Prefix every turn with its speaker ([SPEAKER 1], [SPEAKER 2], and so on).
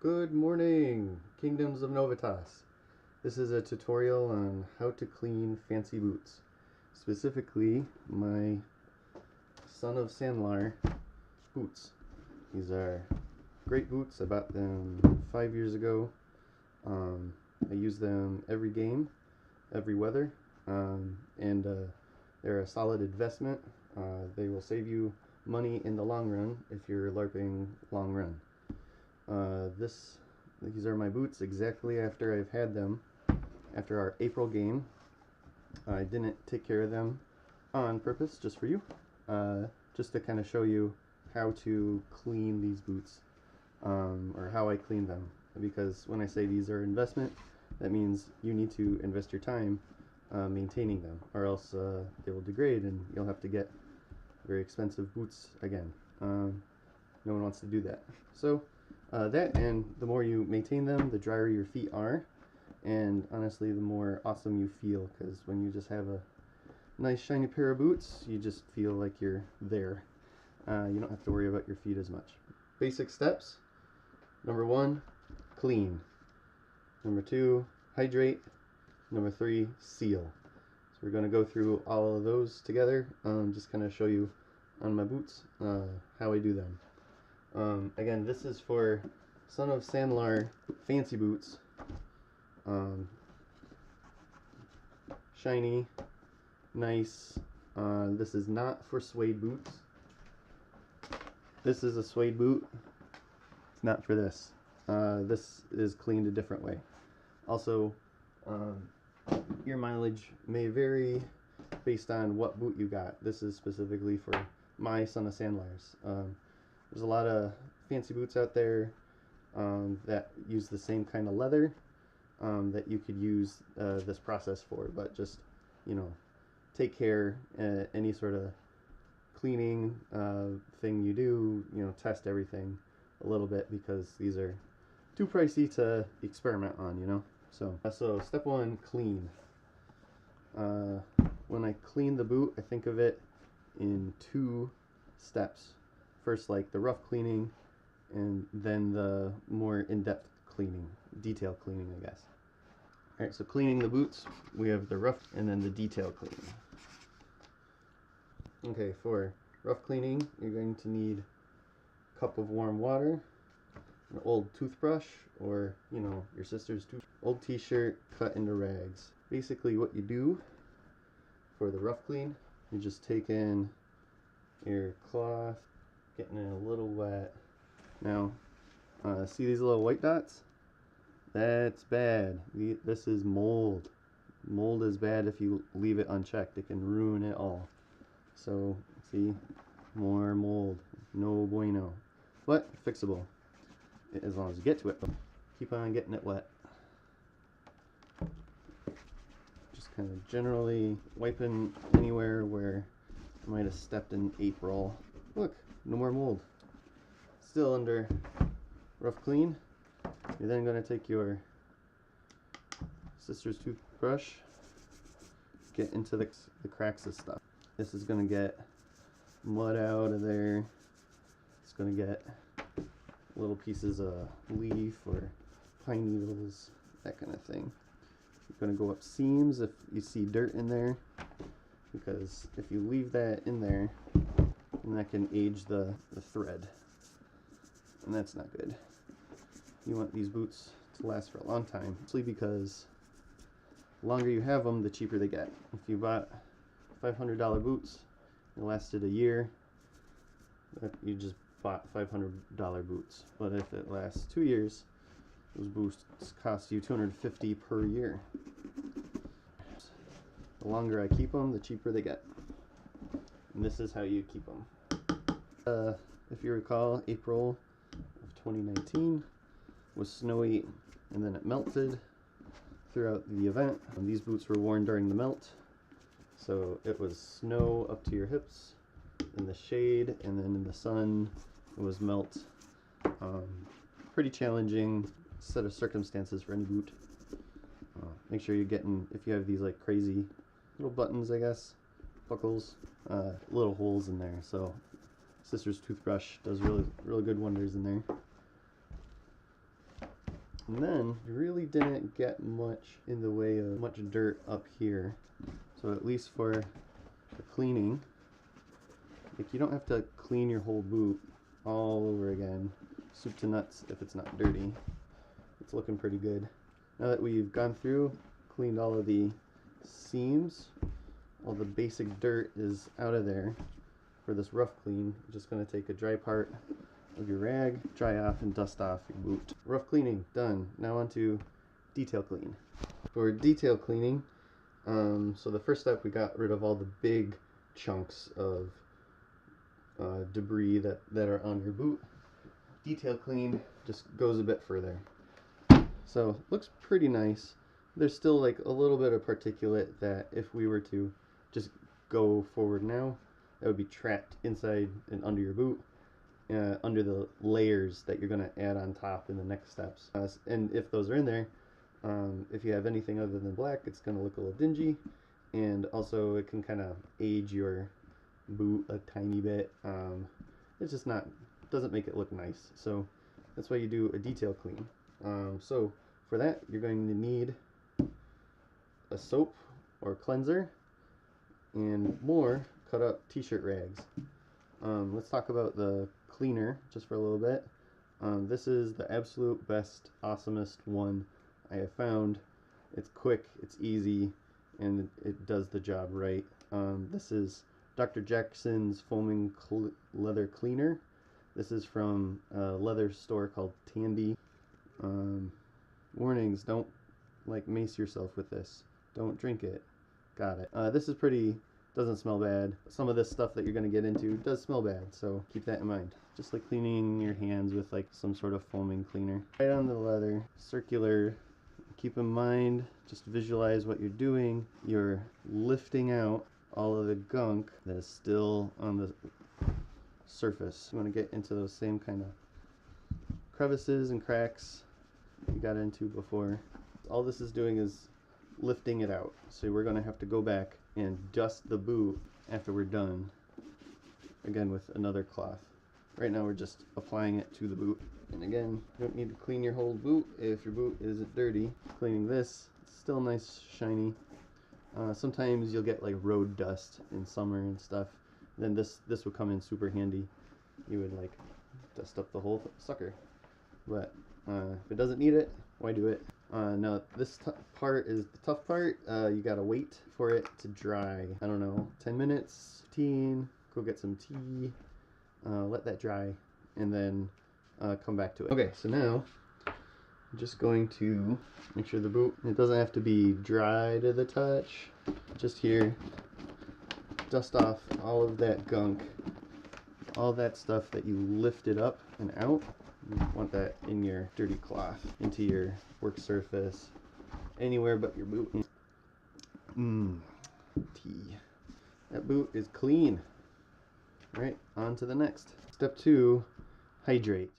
[SPEAKER 1] Good morning, Kingdoms of Novitas. This is a tutorial on how to clean fancy boots. Specifically, my Son of Sandlar boots. These are great boots. I bought them 5 years ago. I use them every game, every weather, and they're a solid investment. They will save you money in the long run if you're LARPing long run. These are my boots exactly after I've had them after our April game. I didn't take care of them on purpose, just for you, just to kind of show you how to clean these boots, or how I clean them, because when I say these are investment, that means you need to invest your time maintaining them, or else they will degrade and you'll have to get very expensive boots again. No one wants to do that. So that, and the more you maintain them, the drier your feet are, and honestly the more awesome you feel, because when you just have a nice shiny pair of boots, you just feel like you're there. You don't have to worry about your feet as much. Basic steps: number 1, clean. Number 2, hydrate. Number 3, seal. So we're going to go through all of those together, just kind of show you on my boots how I do them. Again, this is for Son of Sandlar fancy boots. Shiny, nice. This is not for suede boots. This is a suede boot. It's not for this. This is cleaned a different way. Also, your mileage may vary based on what boot you got. This is specifically for my Son of Sandlar's. There's a lot of fancy boots out there that use the same kind of leather that you could use this process for, but just, you know, take care. Any sort of cleaning thing you do, you know, test everything a little bit, because these are too pricey to experiment on, you know. So step 1, clean. When I clean the boot, I think of it in 2 steps. First, like the rough cleaning, and then the more in-depth cleaning, detail cleaning, I guess. Alright, so cleaning the boots, we have the rough and then the detail cleaning. Okay, for rough cleaning, you're going to need a cup of warm water, an old toothbrush, or, you know, your sister's old t-shirt cut into rags. Basically what you do for the rough clean, you just take in your cloth, getting it a little wet. Now, see these little white dots? That's bad. This is mold. Mold is bad if you leave it unchecked. It can ruin it all. So, see? More mold. No bueno. But fixable, as long as you get to it. Keep on getting it wet. Just kind of generally wiping anywhere where I might have stepped in April. Look, no more mold. Still under rough clean. You're then going to take your sister's toothbrush, get into the cracks of stuff. This is going to get mud out of there. It's going to get little pieces of leaf or pine needles, that kind of thing. You're going to go up seams if you see dirt in there, because if you leave that in there, then that can age the thread, and that's not good. You want these boots to last for a long time, mostly because the longer you have them, the cheaper they get. If you bought $500 boots, it lasted a year, you just bought $500 boots. But if it lasts 2 years, those boots cost you $250 per year. The longer I keep them, the cheaper they get. And this is how you keep them. If you recall, April of 2019 was snowy, and then it melted throughout the event. And these boots were worn during the melt, so it was snow up to your hips in the shade, and then in the sun it was melt. Pretty challenging set of circumstances for any boot. Make sure you're getting, if you have these like crazy little buttons, I guess, buckles, little holes in there, so sister's toothbrush does really good wonders in there. And then you really didn't get much in the way of much dirt up here. So at least for the cleaning, like you don't have to clean your whole boot all over again, soup to nuts, if it's not dirty. It's looking pretty good. Now that we've gone through, cleaned all of the seams, all the basic dirt is out of there. For this rough clean, you're just going to take a dry part of your rag, dry off and dust off your boot. Rough cleaning done. Now on to detail clean. For detail cleaning, so the first step, we got rid of all the big chunks of debris that are on your boot. Detail clean just goes a bit further. So looks pretty nice. There's still like a little bit of particulate that if we were to just go forward now, that would be trapped inside and under your boot, under the layers that you're going to add on top in the next steps. And if those are in there, if you have anything other than black, it's going to look a little dingy, and also it can kind of age your boot a tiny bit. It's just not, doesn't make it look nice. So that's why you do a detail clean. So for that, you're going to need a soap or cleanser and more cut up t-shirt rags. Let's talk about the cleaner just for a little bit. This is the absolute best, awesomest one I have found. It's quick, it's easy, and it does the job right. This is Dr. Jackson's foaming leather cleaner. This is from a leather store called Tandy. Warnings, don't like mace yourself with this. Don't drink it. Got it. This is pretty, doesn't smell bad. Some of this stuff that you're going to get into does smell bad, so keep that in mind. Just like cleaning your hands with like some sort of foaming cleaner. Right on the leather, circular. Keep in mind, just visualize what you're doing. You're lifting out all of the gunk that is still on the surface. You want to get into those same kind of crevices and cracks you got into before. All this is doing is lifting it out. So we're going to have to go back and dust the boot after we're done, again with another cloth. Right now we're just applying it to the boot. And again, you don't need to clean your whole boot if your boot isn't dirty. Cleaning this, it's still nice, shiny. Sometimes you'll get like road dust in summer and stuff. Then this would come in super handy. You would like dust up the whole sucker. But if it doesn't need it, why do it? Now this part is the tough part. You gotta wait for it to dry. I don't know, 10 minutes, 15, go get some tea, let that dry, and then come back to it. Okay, so now I'm just going to make sure the boot, it doesn't have to be dry to the touch. Just here, dust off all of that gunk, all that stuff that you lifted up and out. You want that in your dirty cloth, into your work surface, anywhere but your boot. Tea. That boot is clean. All right, on to the next. Step 2, hydrate.